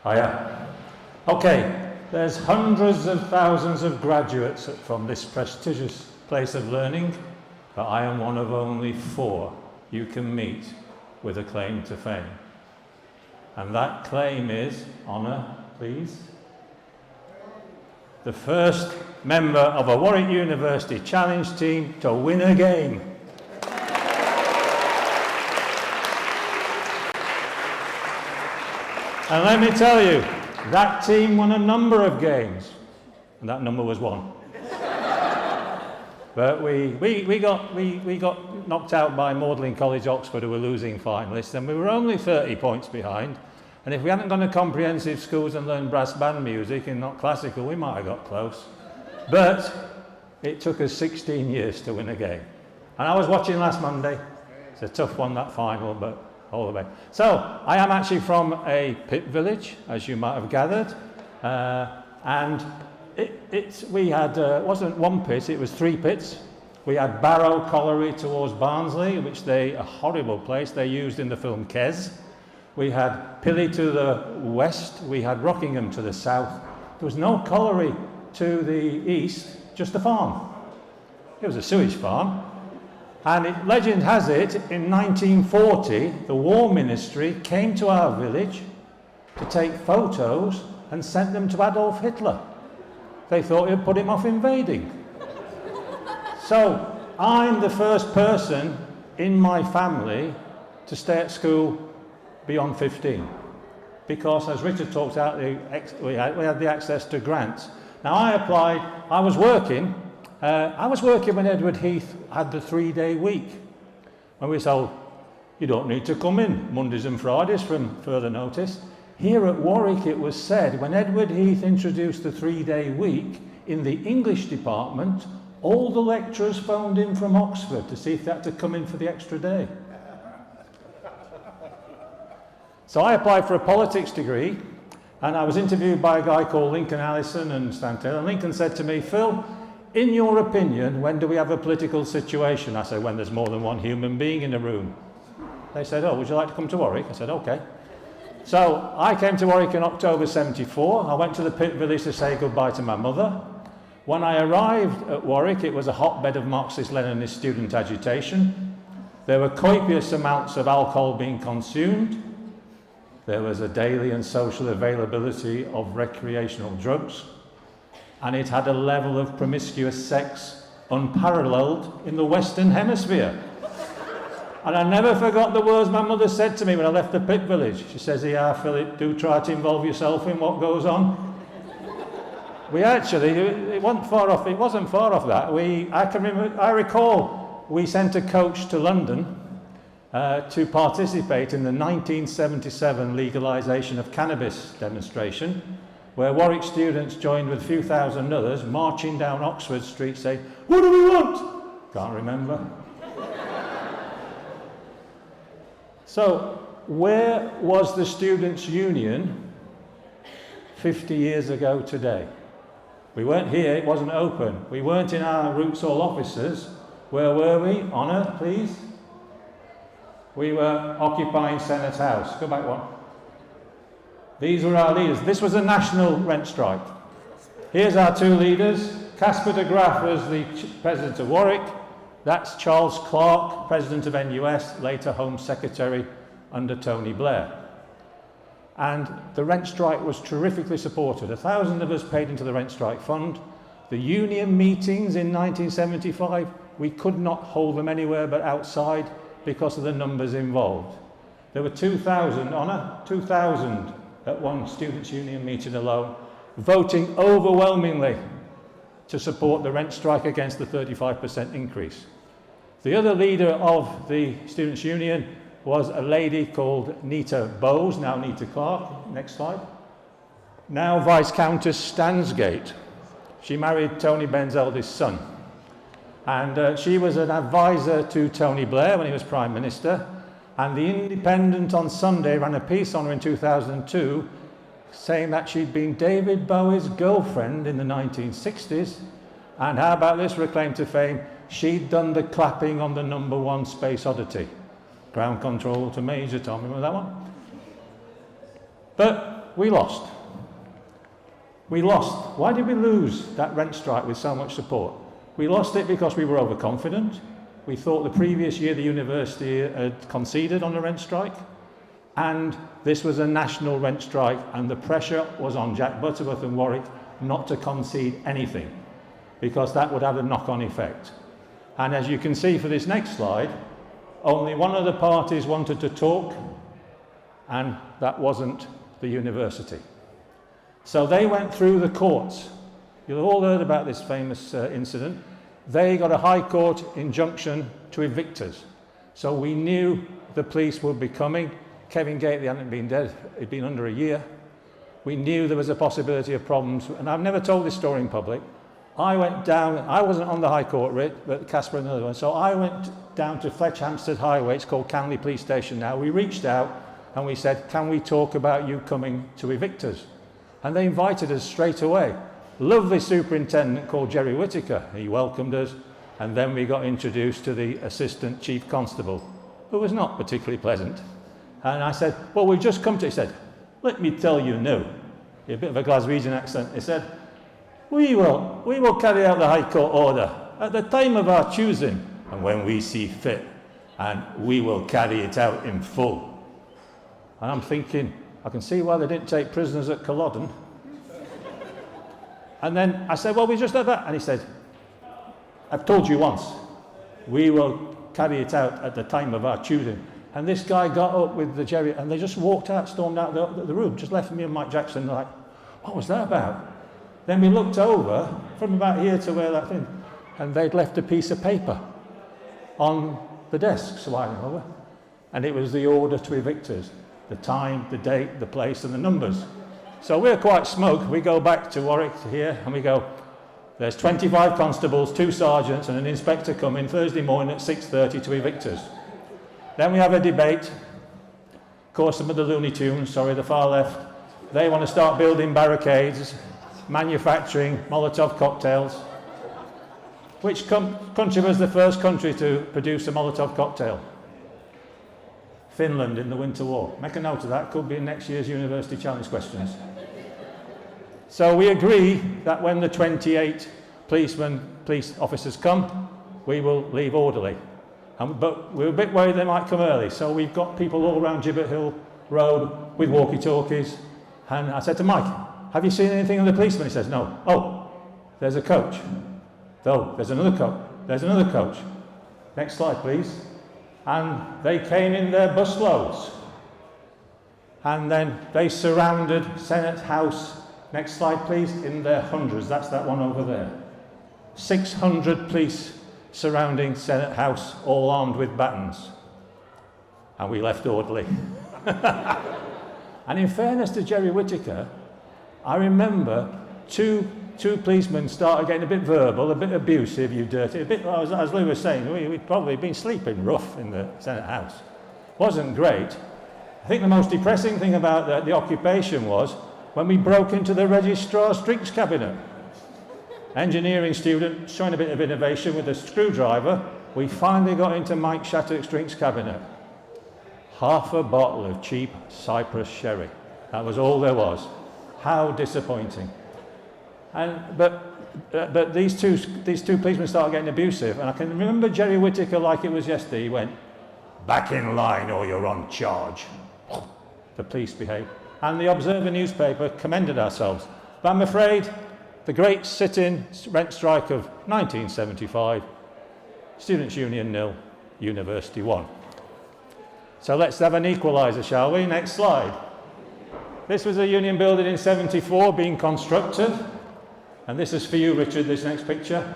Oh yeah. Okay, there's hundreds of thousands of graduates from this prestigious place of learning, but I am one of only 4 you can meet with a claim to fame. And that claim is, honour, please, the first member of a Warwick University Challenge team to win a game. And let me tell you, that team won a number of games, and that number was 1. But we got knocked out by Magdalen College, Oxford, who were losing finalists, and we were only 30 points behind. And if we hadn't gone to comprehensive schools and learned brass band music and not classical, we might have got close. But it took us 16 years to win a game. And I was watching last Monday. It's a tough one, that final, but all the way. So, I am actually from a pit village, as you might have gathered. And we had, it wasn't 1 pit, it was 3 pits. We had Barrow Colliery towards Barnsley, which a horrible place they used in the film Kes. We had Pilley to the west, we had Rockingham to the south. There was no colliery to the east, just a farm. It was a sewage farm. And legend has it, in 1940, the War Ministry came to our village to take photos and sent them to Adolf Hitler. They thought it would put him off invading. So, I'm the first person in my family to stay at school beyond 15, because as Richard talked about, we had the access to grants. Now I applied, I was working when Edward Heath had the 3-day week, when we said, you don't need to come in Mondays and Fridays from further notice. Here at Warwick it was said, when Edward Heath introduced the 3-day week in the English department, all the lecturers phoned in from Oxford to see if they had to come in for the extra day. So I applied for a politics degree, and I was interviewed by a guy called Lincoln Allison and Stan Taylor. And Lincoln said to me, Phil, in your opinion, when do we have a political situation? I said, when there's more than one human being in a room. They said, oh, would you like to come to Warwick? I said, okay. So I came to Warwick in October 74. I went to the pit village to say goodbye to my mother. When I arrived at Warwick, it was a hotbed of Marxist-Leninist student agitation. There were copious amounts of alcohol being consumed. There was a daily and social availability of recreational drugs, and it had a level of promiscuous sex unparalleled in the Western Hemisphere. And I never forgot the words my mother said to me when I left the pit village. She says, yeah, Philip, do try to involve yourself in what goes on. We actually, it wasn't far off that. I recall we sent a coach to London to participate in the 1977 legalisation of cannabis demonstration, where Warwick students joined with a few thousand others marching down Oxford Street saying, what do we want? Can't remember. So, where was the Students' Union 50 years ago today? We weren't here, it wasn't open. We weren't in our Roots Hall offices. Where were we? Honour, please. We were occupying Senate House. Go back one. These were our leaders. This was a national rent strike. Here's our 2 leaders. Caspar de Graaf was the president of Warwick. That's Charles Clark, president of NUS, later Home Secretary under Tony Blair. And the rent strike was terrifically supported. 1,000 of us paid into the rent strike fund. The union meetings in 1975, we could not hold them anywhere but outside because of the numbers involved. There were 2,000, Honour, 2,000 at one students' union meeting alone, voting overwhelmingly to support the rent strike against the 35% increase. The other leader of the students' union was a lady called Nita Bowes, now Nita Clark, next slide, now Viscountess Stansgate. She married Tony Benn's eldest son. And she was an advisor to Tony Blair when he was Prime Minister. And The Independent on Sunday ran a piece on her in 2002 saying that she'd been David Bowie's girlfriend in the 1960s. And how about this for a claim to fame? She'd done the clapping on the #1 Space Oddity. Ground control to Major Tom, remember that one? But we lost. We lost. Why did we lose that rent strike with so much support? We lost it because we were overconfident. We thought the previous year the university had conceded on the rent strike, and this was a national rent strike, and the pressure was on Jack Butterworth and Warwick not to concede anything, because that would have a knock-on effect. And as you can see for this next slide, only one of the parties wanted to talk, and that wasn't the university. So they went through the courts. You've all heard about this famous incident. They got a High Court injunction to evict us. So we knew the police would be coming. Kevin Gately hadn't been dead. He'd been under a year. We knew there was a possibility of problems. And I've never told this story in public. I went down, I wasn't on the High Court writ, but Casper another one. So I went down to Fletch-Hampstead Highway. It's called Canley Police Station now. We reached out and we said, can we talk about you coming to evict us? And they invited us straight away. Lovely superintendent called Jerry Whittaker. He welcomed us, and then we got introduced to the assistant chief constable, who was not particularly pleasant. And I said, well, we've just come to, he said, let me tell you now, a bit of a Glaswegian accent, he said, we will carry out the High Court order at the time of our choosing and when we see fit, and we will carry it out in full. And I'm thinking, I can see why they didn't take prisoners at Culloden. And then I said, well, we just had that. And he said, I've told you once, we will carry it out at the time of our choosing. And this guy got up with the Jerry, and they just walked out, stormed out the room, just left me and Mike Jackson like, what was that about? Then we looked over from about here to where that thing, and they'd left a piece of paper on the desk, so I went over, and it was the order to evict us. The time, the date, the place, and the numbers. So we're quite smug. We go back to Warwick here, and we go, there's 25 constables, 2 sergeants, and an inspector coming Thursday morning at 6:30 to evict us. Then we have a debate. Of course, some of the Looney Tunes, sorry, the far left, they want to start building barricades, manufacturing Molotov cocktails. Which country was the first country to produce a Molotov cocktail? Finland in the Winter War. Make a note of that, could be in next year's University Challenge questions. So we agree that when the 28 police officers come, we will leave orderly. But we're a bit worried they might come early, so we've got people all around Gibbet Hill Road with walkie-talkies. And I said to Mike, have you seen anything of the policeman? He says, no. Oh, there's a coach. Oh, there's another coach. There's another coach. Next slide, please. And they came in their busloads. And then they surrounded Senate House, next slide please, in their hundreds. That's that one over there. 600 police surrounding Senate House, all armed with batons. And we left orderly. And in fairness to Jerry Whittaker, I remember two policemen started getting a bit verbal, a bit abusive, you dirty, a bit, as Lou was saying, we'd probably been sleeping rough in the Senate House. Wasn't great. I think the most depressing thing about the occupation was when we broke into the registrar's drinks cabinet. Engineering student showing a bit of innovation with a screwdriver, we finally got into Mike Shattuck's drinks cabinet. Half a bottle of cheap Cyprus sherry. That was all there was. How disappointing. But these two policemen started getting abusive, and I can remember Jerry Whittaker like it was yesterday. He went, back in line or you're on charge. The police behaved. And the Observer newspaper commended ourselves. But I'm afraid the great sit-in rent strike of 1975, Students' Union 0, University 1. So let's have an equaliser, shall we? Next slide. This was a union building in 74 being constructed. And this is for you, Richard, this next picture.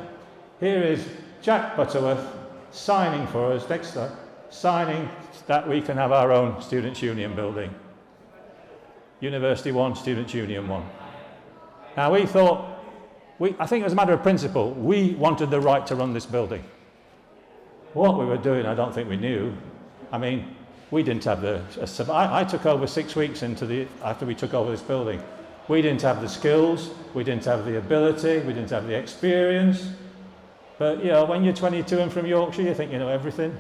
Here is Jack Butterworth signing for us, next slide, signing that we can have our own Students' Union building. University 1, Students' Union 1. Now we thought, I think it was a matter of principle, we wanted the right to run this building. What we were doing, I don't think we knew. I mean, we didn't have I took over 6 weeks after we took over this building. We didn't have the skills, we didn't have the ability, we didn't have the experience. But, you know, when you're 22 and from Yorkshire, you think you know everything.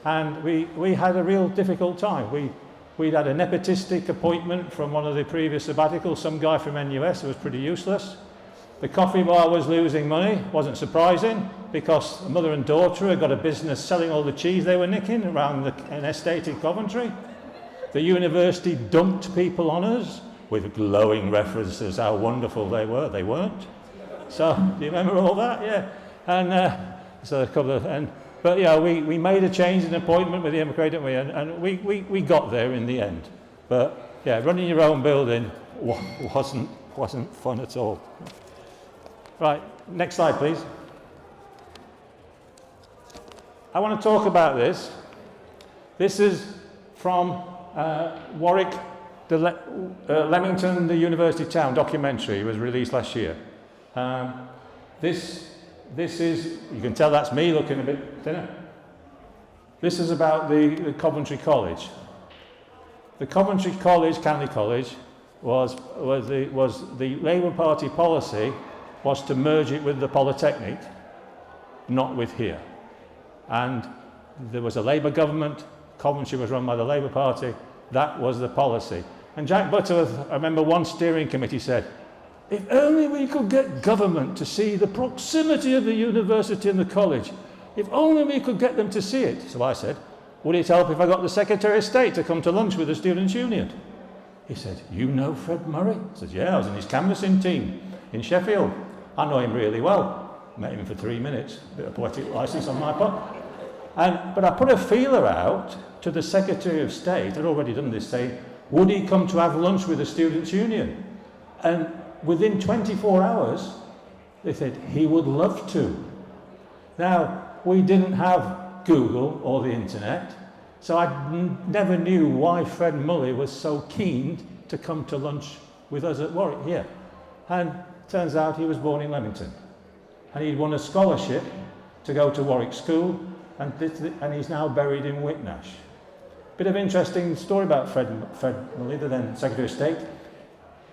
And we had a real difficult time. We We'd had a nepotistic appointment from one of the previous sabbaticals, some guy from NUS who was pretty useless. The coffee bar was losing money, wasn't surprising, because a mother and daughter had got a business selling all the cheese they were nicking around an estate in Coventry. The university dumped people on us with glowing references how wonderful they were. They weren't. So, do you remember all that? Yeah. And so a couple of, but yeah, we made a change in appointment with the McRae, didn't we? And we got there in the end. But yeah, running your own building wasn't fun at all. Right, next slide, please. I want to talk about this. This is from Warwick, Leamington, the University Town documentary. It was released last year. This is, you can tell that's me looking a bit thinner. This is about the Coventry College. The Coventry College, County College, was the Labour Party policy was to merge it with the Polytechnic, not with here. And there was a Labour government, Coventry was run by the Labour Party, that was the policy. And Jack Butterworth, I remember one steering committee said, if only we could get government to see the proximity of the university and the college, if only we could get them to see it. So I said, would it help if I got the Secretary of State to come to lunch with the Students' Union? He said, you know Fred Murray? I said, yeah, I was in his canvassing team in Sheffield. I know him really well. Met him for 3 minutes, bit of poetic license on my part. But I put a feeler out to the Secretary of State, I'd already done this, saying, would he come to have lunch with the Students' Union? And within 24 hours, they said he would love to. Now, we didn't have Google or the internet, so I never knew why Fred Mully was so keen to come to lunch with us at Warwick here. And turns out he was born in Leamington. And he'd won a scholarship to go to Warwick School, and he's now buried in Whitnash. Bit of interesting story about Fred Mully, the then Secretary of State.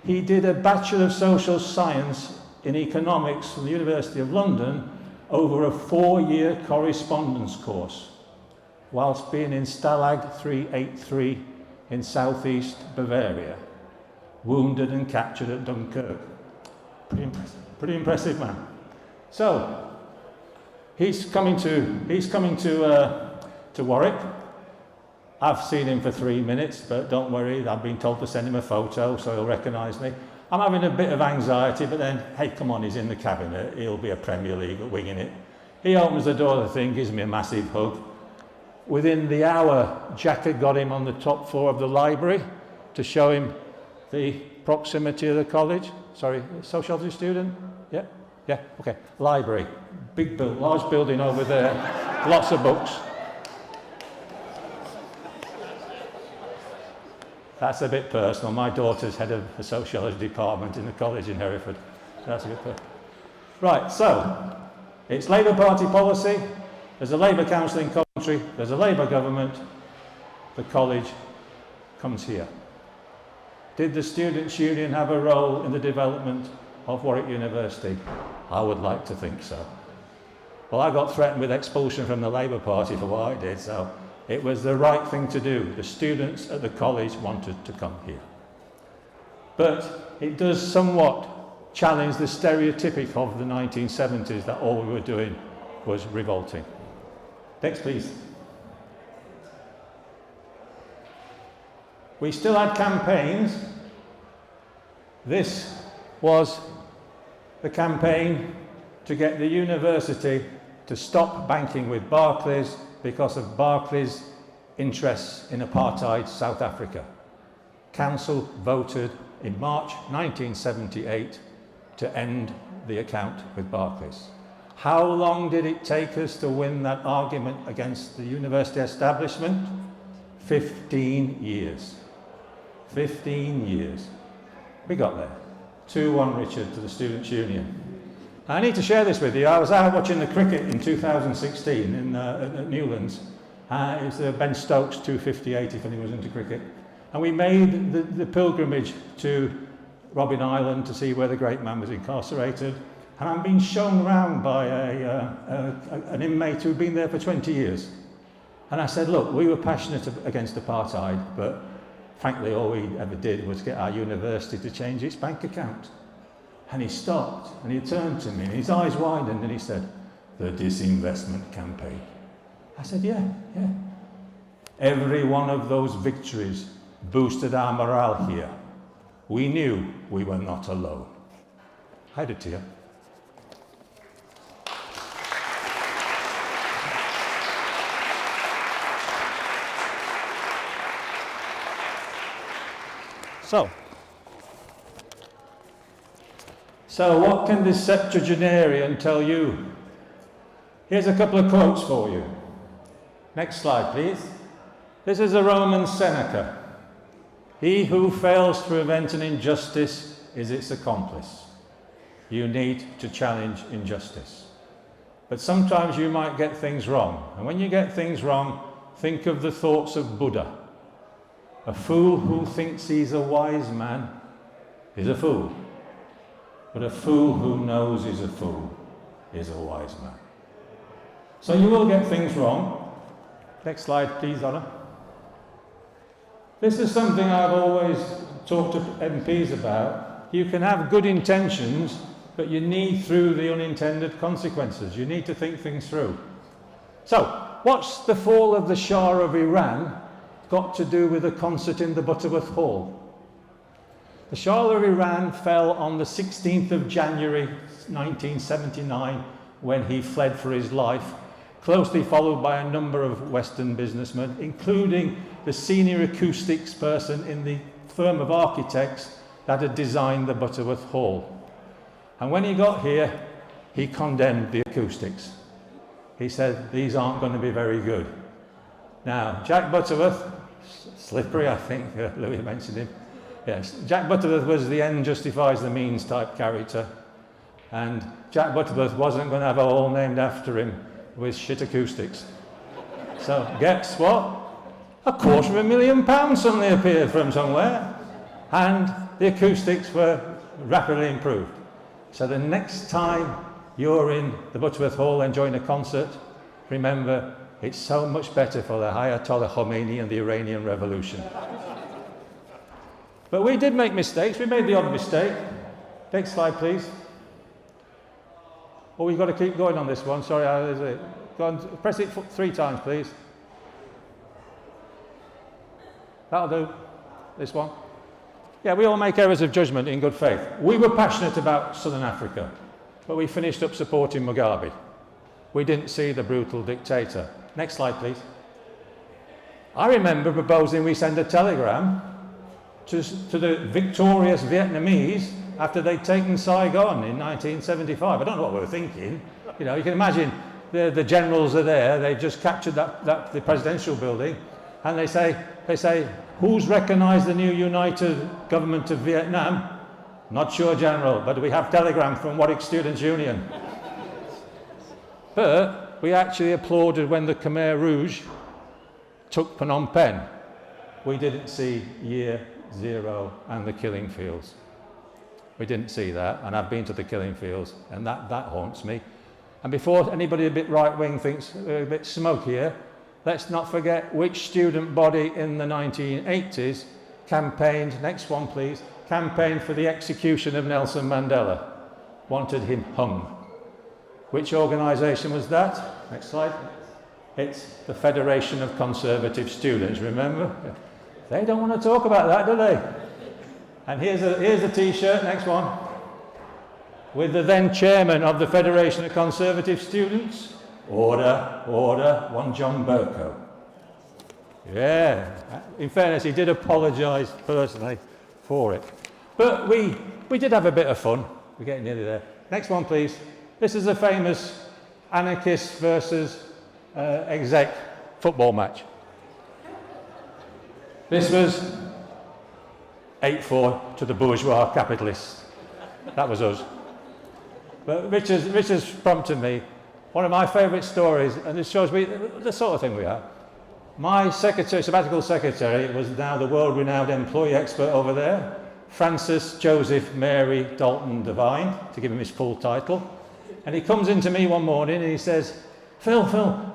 He did a Bachelor of Social Science in Economics from the University of London over a 4-year correspondence course, whilst being in Stalag 383 in southeast Bavaria, wounded and captured at Dunkirk. Pretty impressive man. So, he's coming to Warwick. I've seen him for 3 minutes, but don't worry, I've been told to send him a photo, so he'll recognise me. I'm having a bit of anxiety, but then, hey, come on, he's in the cabinet, he'll be a Premier League winging it. He opens the door of the thing, gives me a massive hug. Within the hour, Jack had got him on the top floor of the library to show him the proximity of the college. Sorry, sociology student? Yeah, okay. Library, large building over there, lots of books. That's a bit personal. My daughter's head of the sociology department in the college in Hereford. That's a bit personal. Right, so it's Labour Party policy. There's a Labour Council in Coventry. There's a Labour government. The college comes here. Did the Students' Union have a role in the development of Warwick University? I would like to think so. Well, I got threatened with expulsion from the Labour Party for what I did, so it was the right thing to do. The students at the college wanted to come here. But it does somewhat challenge the stereotypic of the 1970s that all we were doing was revolting. Next, please. We still had campaigns. This was the campaign to get the university to stop banking with Barclays because of Barclays' interests in apartheid South Africa. Council voted in March 1978 to end the account with Barclays. How long did it take us to win that argument against the university establishment? 15 years. 15 years. We got there. 2-1 Richard to the Students' Union. I need to share this with you. I was out watching the cricket in 2016 at Newlands. It was Ben Stokes 258 if anyone was into cricket. And we made the pilgrimage to Robben Island to see where the great man was incarcerated. And I'm being shown around by an inmate who'd been there for 20 years. And I said, look, we were passionate against apartheid, but Frankly, all we ever did was get our university to change its bank account. And he stopped, and he turned to me, and his eyes widened, and he said, "The disinvestment campaign." I said, yeah. Every one of those victories boosted our morale here. We knew we were not alone. I had a tear. So what can this septuagenarian tell you? Here's a couple of quotes for you. Next slide, please. This is a Roman Seneca. He who fails to prevent an injustice is its accomplice. You need to challenge injustice. But sometimes you might get things wrong. And when you get things wrong, think of the thoughts of Buddha. A fool who thinks he's a wise man is a fool. But a fool who knows he's a fool is a wise man. So you will get things wrong. Next slide, please, Anna. This is something I've always talked to MPs about. You can have good intentions, but you need through the unintended consequences. You need to think things through. So, what's the fall of the Shah of Iran got to do with a concert in the Butterworth Hall? The Shah of Iran fell on the 16th of January 1979 when he fled for his life, closely followed by a number of Western businessmen, including the senior acoustics person in the firm of architects that had designed the Butterworth Hall. And when he got here, he condemned the acoustics. He said, these aren't going to be very good. Now, Jack Butterworth, slippery, I think, Louis mentioned him. Yes, Jack Butterworth was the end justifies the means type character. And Jack Butterworth wasn't going to have a hall named after him with shit acoustics. So, guess what? £250,000 suddenly appeared from somewhere. And the acoustics were rapidly improved. So the next time you're in the Butterworth Hall enjoying a concert, remember, it's so much better for the Ayatollah Khomeini and the Iranian Revolution. But we did make mistakes. We made the odd mistake. Next slide, please. Oh, we've got to keep going on this one. Sorry, go on, press it 3 times, please. That'll do. This one. Yeah, we all make errors of judgment in good faith. We were passionate about Southern Africa, but we finished up supporting Mugabe. We didn't see the brutal dictator. Next slide, please. I remember proposing we send a telegram to the victorious Vietnamese after they'd taken Saigon in 1975. I don't know what we were thinking. You know, you can imagine the generals are there. They just captured the presidential building, and they say, who's recognised the new united government of Vietnam? Not sure, General, but we have telegram from Warwick Students' Union. But we actually applauded when the Khmer Rouge took Phnom Penh. We didn't see Year Zero and the killing fields. We didn't see that, and I've been to the killing fields, and that haunts me. And before anybody a bit right-wing thinks a bit smokier, let's not forget which student body in the 1980s campaigned, next one please, campaigned for the execution of Nelson Mandela, wanted him hung. Which organisation was that? Next slide. It's the Federation of Conservative Students, remember? They don't want to talk about that, do they? And here's a t-shirt, next one, with the then chairman of the Federation of Conservative Students. Order, one John Burko. Yeah, in fairness, he did apologise personally for it. But we did have a bit of fun. We're getting nearly there. Next one, please. This is a famous anarchist versus exec football match. This was 8-4 to the bourgeois capitalists. That was us. But Richard's prompted me. One of my favourite stories, and this shows me the sort of thing we are. My secretary, sabbatical secretary, was now the world-renowned employee expert over there, Francis Joseph Mary Dalton Devine, to give him his full title. And he comes into me one morning and he says, Phil,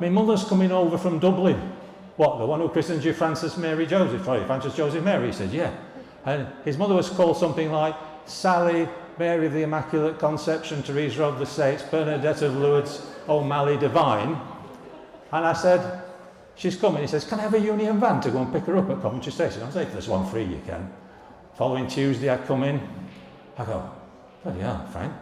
my mother's coming over from Dublin. what, the one who christened you Francis Mary Joseph? Sorry, Francis Joseph Mary. He said, yeah. And his mother was called something like Sally, Mary of the Immaculate Conception, Teresa of the Saints, Bernadette of Lourdes, O'Malley Divine. And I said, she's coming. He says, can I have a Union van to go and pick her up at Coventry Station? I said, if there's one free, you can. Following Tuesday, I come in. I go, bloody hell, Frank,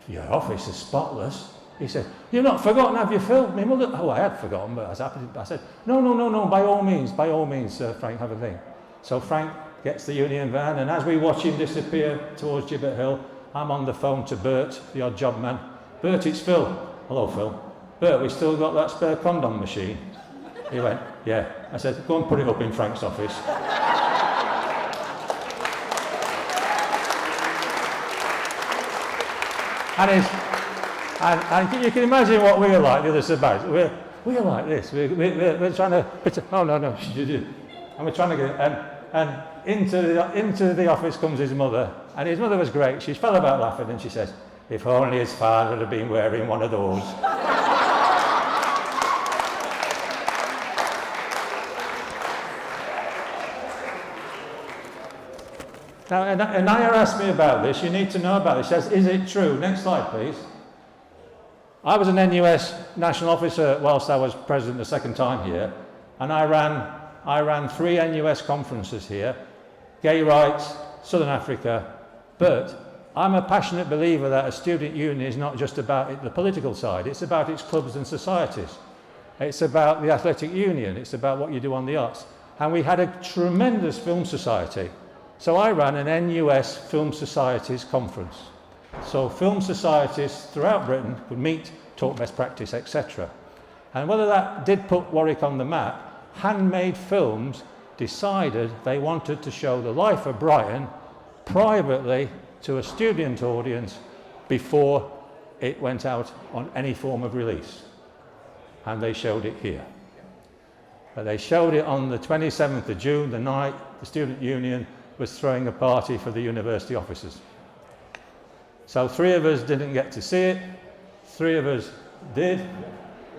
your office is spotless. He said, you've not forgotten, have you, Phil? My mother, oh, I had forgotten, but I said, no, by all means, Frank, have a thing. So Frank gets the Union van, and as we watch him disappear towards Gibbet Hill, I'm on the phone to Bert, the odd job man. Bert, it's Phil. Hello, Phil. Bert, we still got that spare condom machine? He went, yeah. I said, go and put it up in Frank's office. And you can imagine what we were like, the other Sabbats. We're like this. We're trying to. Oh no! And we're trying to get. And into the office comes his mother, and his mother was great. She fell about laughing, and she says, "If only his father had been wearing one of those." Now, Anaya asked me about this. You need to know about this. She says, is it true? Next slide, please. I was an NUS national officer whilst I was president the second time here, and I ran 3 NUS conferences here, gay rights, Southern Africa, but I'm a passionate believer that a student union is not just about the political side, it's about its clubs and societies. It's about the athletic union, it's about what you do on the arts. And we had a tremendous film society. So I ran an NUS Film Societies conference. So film societies throughout Britain could meet, talk best practice, etc. And whether that did put Warwick on the map, Handmade Films decided they wanted to show the life of Brian privately to a student audience before it went out on any form of release. And they showed it here. But they showed it on the 27th of June, the night the student union was throwing a party for the university officers. So 3 of us didn't get to see it, 3 of us did,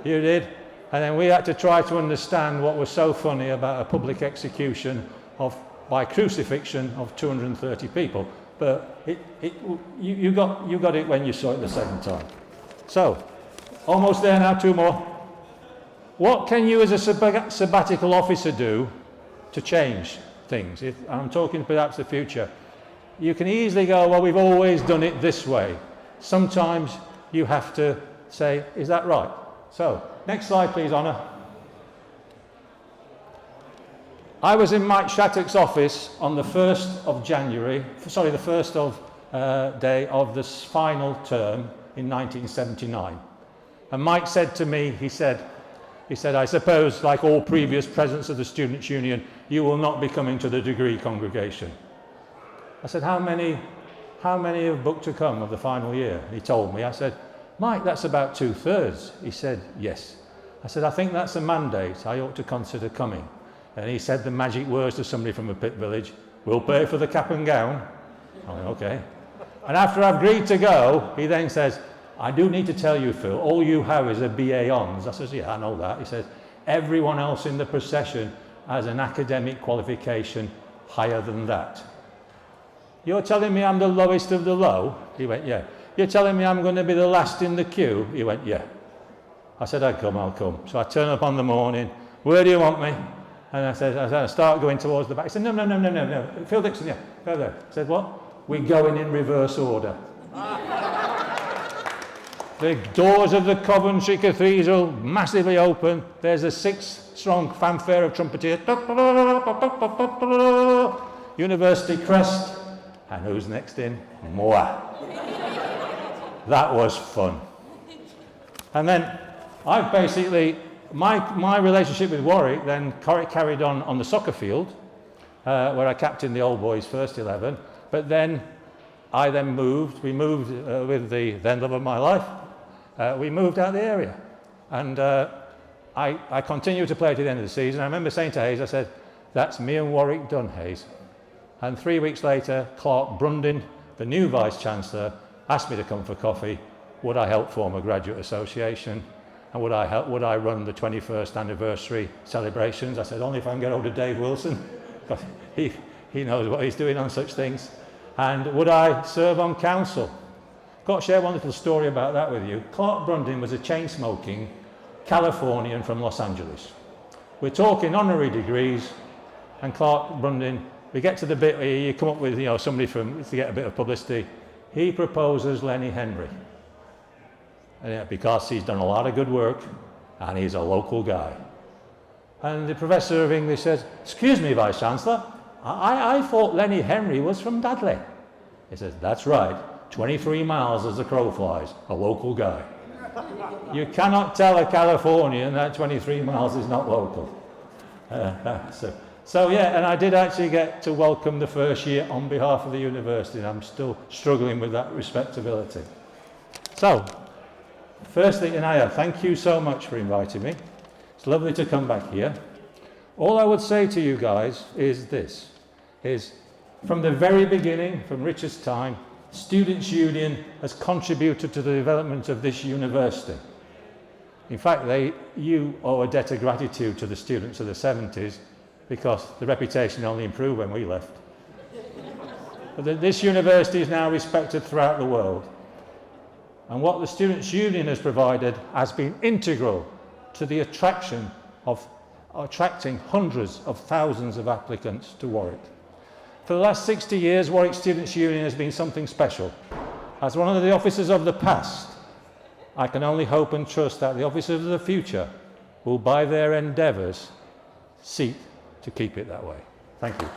you did, and then we had to try to understand what was so funny about a public execution by crucifixion of 230 people. But you got it when you saw it the second time. So, almost there now, 2 more. What can you as a sabbatical officer do to change things? If I'm talking perhaps the future, you can easily go, well, we've always done it this way. Sometimes you have to say, is that right? So, next slide, please, Honor. I was in Mike Shattuck's office on the 1st of January, sorry, the 1st of day of this final term in 1979. And Mike said to me, he said, I suppose, like all previous presidents of the Students' Union, you will not be coming to the degree congregation. I said, how many have booked to come of the final year? He told me. I said, Mike, that's about 2/3. He said, yes. I said, I think that's a mandate. I ought to consider coming. And he said the magic words to somebody from a pit village, we'll pay for the cap and gown. I went, okay. And after I've agreed to go, he then says, I do need to tell you, Phil, all you have is a BA Hons. I says, yeah, I know that. He says, everyone else in the procession has an academic qualification higher than that. You're telling me I'm the lowest of the low? He went, yeah. You're telling me I'm going to be the last in the queue? He went, yeah. I said, I'll come. So I turn up on the morning. Where do you want me? And I start going towards the back. He said, no. Phil Dixon, yeah, go there. I said, what? We're going in reverse order. The doors of the Coventry Cathedral massively open. There's a 6-strong fanfare of trumpeteers. University crest. And who's next in? Moi. That was fun. And then I've basically, my relationship with Warwick then carried on the soccer field, where I captained the old boys' first 11. But then we moved with the then love of my life. We moved out of the area, and I continued to play to the end of the season. I remember saying to Hayes, I said, that's me and Warwick done, Hayes. And 3 weeks later, Clark Brundin, the new Vice-Chancellor, asked me to come for coffee. Would I help form a graduate association? And would I run the 21st anniversary celebrations? I said, only if I can get hold of Dave Wilson, because he knows what he's doing on such things. And would I serve on council? Got to share one little story about that with you. Clark Brundin was a chain-smoking Californian from Los Angeles. We're talking honorary degrees, and Clark Brundin, we get to the bit where you come up with, somebody to get a bit of publicity. He proposes Lenny Henry. Because he's done a lot of good work, and he's a local guy. And the professor of English says, excuse me, Vice Chancellor, I thought Lenny Henry was from Dudley. He says, that's right, 23 miles as the crow flies, a local guy. You cannot tell a Californian that 23 miles is not local. So yeah, and I did actually get to welcome the first year on behalf of the university, and I'm still struggling with that respectability. So, firstly, Inaya, thank you so much for inviting me. It's lovely to come back here. All I would say to you guys is this, is from the very beginning, from Richard's time, Students' Union has contributed to the development of this university. In fact, you owe a debt of gratitude to the students of the 70s, because the reputation only improved when we left. But this university is now respected throughout the world. And what the Students' Union has provided has been integral to the attracting hundreds of thousands of applicants to Warwick. For the last 60 years, Warwick Students' Union has been something special. As one of the officers of the past, I can only hope and trust that the officers of the future will, by their endeavours, seek to keep it that way. Thank you.